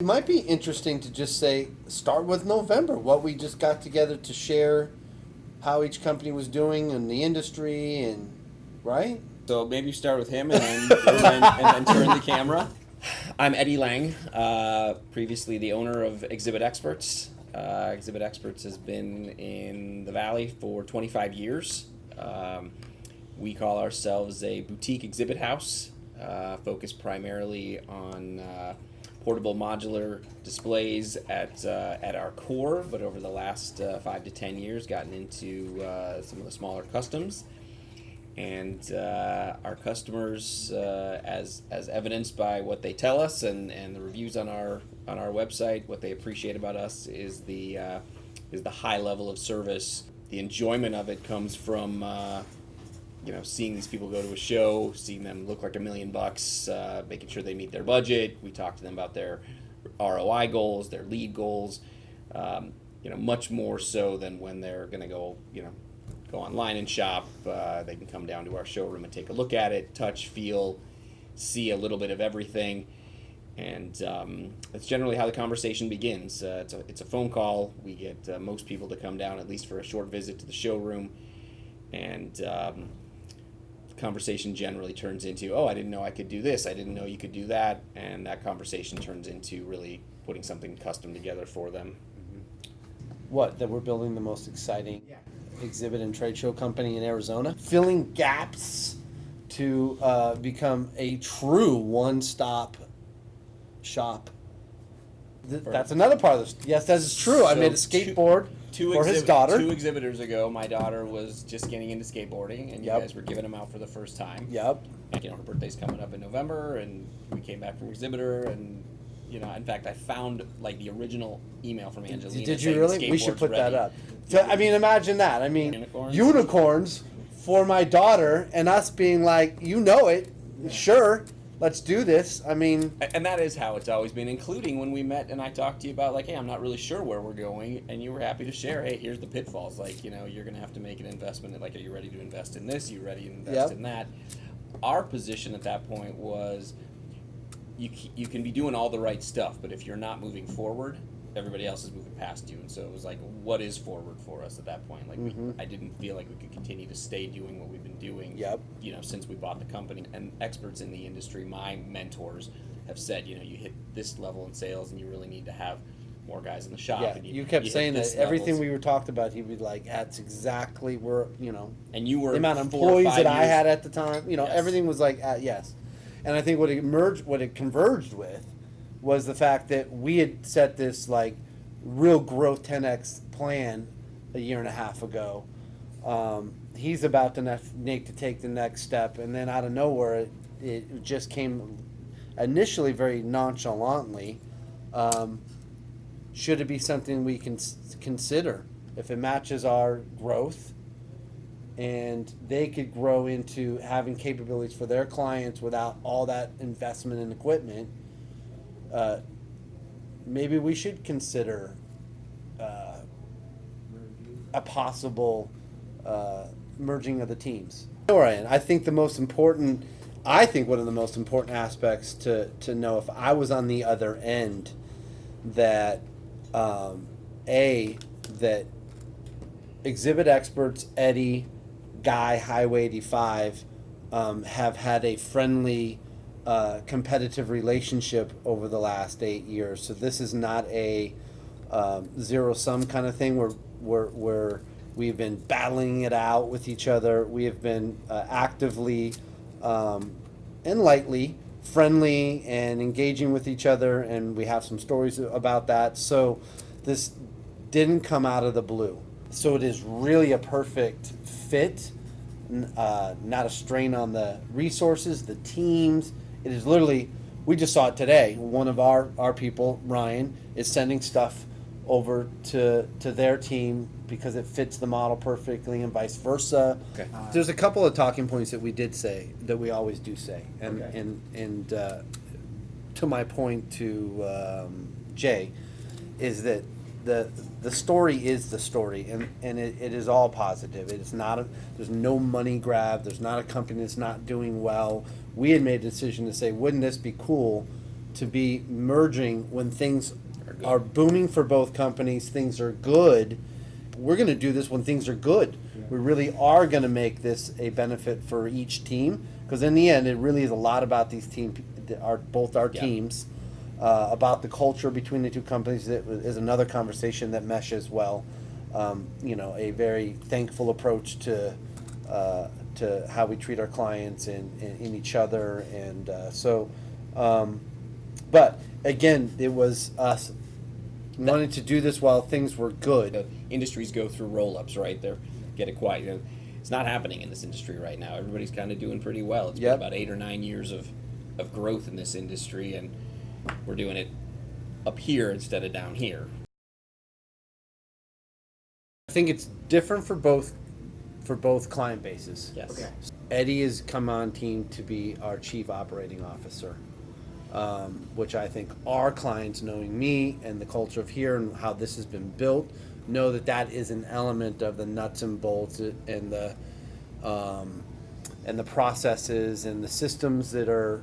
It might be interesting to just say, start with November, what we just got together to share how each company was doing in the industry and, right? So maybe start with him and then turn the camera. I'm Eddie Lang, previously the owner of Exhibit Experts. Exhibit Experts has been in the Valley for 25 years. We call ourselves a boutique exhibit house, focused primarily on portable modular displays at our core, but over the last 5 to 10 years gotten into some of the smaller customs. And our customers, as evidenced by what they tell us and the reviews on our website, what they appreciate about us is the high level of service. The enjoyment of it comes from seeing these people go to a show, seeing them look like $1 million, making sure they meet their budget. We talk to them about their ROI goals, their lead goals, much more so than when they're going to go online and shop. They can come down to our showroom and take a look at it, touch, feel, see a little bit of everything. And that's generally how the conversation begins. It's a phone call. We get most people to come down at least for a short visit to the showroom. And conversation generally turns into, oh, I didn't know I could do this. I didn't know you could do that. And that conversation turns into really putting something custom together for them. What, that we're building the most exciting exhibit and trade show company in Arizona, filling gaps to become a true one-stop shop. That's another part of this. Yes, that is true. I made a skateboard for his daughter. 2 exhibitors ago, my daughter was just getting into skateboarding, and you guys were giving them out for the first time. Yep. And, her birthday's coming up in November, and we came back from exhibitor, and in fact, I found the original email from Angelina. Did you really? We should put ready. that up. So, imagine that. Unicorns for my daughter, and us being like, it, sure, let's do this. And that is how it's always been, including when we met and I talked to you about hey, I'm not really sure where we're going, and you were happy to share, hey, here's the pitfalls. You're going to have to make an investment. Are you ready to invest in this? Are you ready to invest in that? Our position at that point was, you can be doing all the right stuff, but if you're not moving forward, everybody else is moving past you. And so it was what is forward for us at that point? I didn't feel like we could continue to stay doing what we've been doing, since we bought the company. And experts in the industry, my mentors, have said, you hit this level in sales and you really need to have more guys in the shop. Yeah, and you kept saying that everything we were talked about, he'd be like, that's exactly where, And you were the amount of employees that I had at the time, Yes. everything was yes. And I think what it converged with was the fact that we had set this real growth 10x plan a year and a half ago. He's about to take the next step, and then out of nowhere, it just came initially very nonchalantly. Should it be something we can consider if it matches our growth? And they could grow into having capabilities for their clients without all that investment in equipment. Maybe we should consider a possible merging of the teams. Orion, I think one of the most important aspects to know if I was on the other end, that that Exhibit Experts, Eddie, Guy, Highway 85 have had a friendly, competitive relationship over the last 8 years. So this is not a zero-sum kind of thing where we've been battling it out with each other. We have been actively and lightly friendly and engaging with each other, and we have some stories about that. So this didn't come out of the blue. So it is really a perfect fit, not a strain on the resources, the teams. It is literally, we just saw it today. One of our people, Ryan, is sending stuff over to their team because it fits the model perfectly, and vice versa. Okay. There's a couple of talking points that we did say that we always do say, and Okay. and to my point to Jay, is that the story is the story, and it is all positive. It's not there's no money grab. There's not a company that's not doing well. We had made a decision to say, wouldn't this be cool to be merging when things Are good. are booming for both companies, things are good. We're going to do this when things are good. We really are going to make this a benefit for each team, because in the end, it really is a lot about these both our Yeah. teams, about the culture between the two companies. That is another conversation that meshes well. A very thankful approach to how we treat our clients and in each other, and but again, it was us wanting to do this while things were good. The industries go through roll-ups, right? They get acquired. It's not happening in this industry right now. Everybody's kind of doing pretty well. It's Yep. been about 8 or 9 years of growth in this industry, and we're doing it up here instead of down here. I think it's different for both client bases. Yes. Okay. Eddie has come on team to be our chief operating officer, which I think our clients, knowing me and the culture of here and how this has been built, know that is an element of the nuts and bolts and the processes and the systems that are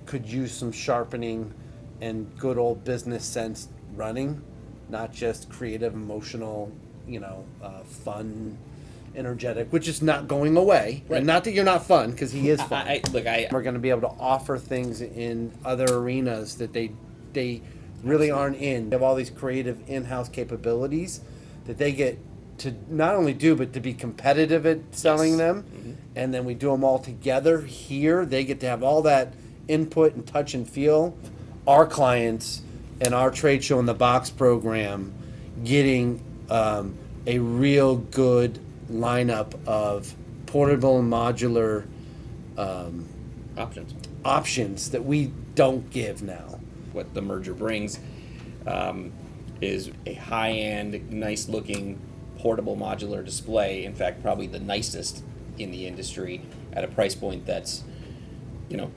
could use some sharpening and good old business sense running, not just creative, emotional, fun, energetic, which is not going away. Right. And not that you're not fun, because he is fun. I We're going to be able to offer things in other arenas that they really aren't in. They have all these creative in-house capabilities that they get to not only do, but to be competitive at selling Yes. them. And then we do them all together here. They get to have all that input and touch and feel. Our clients and our trade show in the box program getting a real good lineup of portable and modular options. that we don't give now. What the merger brings is a high-end, nice-looking portable modular display. In fact, probably the nicest in the industry at a price point that's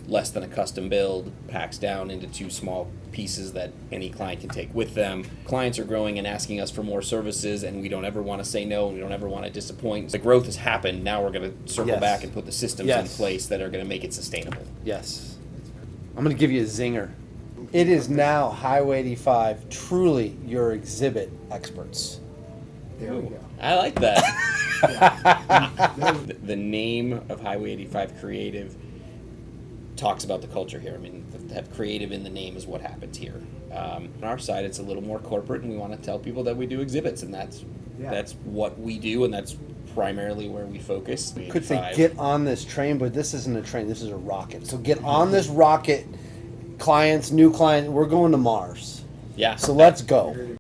less than a custom build, packs down into 2 small pieces that any client can take with them. Clients are growing and asking us for more services, and we don't ever want to say no, and we don't ever want to disappoint. The growth has happened. Now we're going to circle Yes. back and put the systems in Yes. place that are going to make it sustainable. Yes. I'm going to give you a zinger. It is now Highway 85 truly your exhibit experts. There we go. I like that. The name of Highway 85 Creative talks about the culture here. I mean, to have creative in the name is what happens here. On our side, it's a little more corporate, and we want to tell people that we do exhibits, and that's what we do, and that's primarily where we focus. Could say 85. get on this train, but this isn't a train, this is a rocket. So get on this rocket, clients, new client, we're going to Mars. Yeah. So let's go.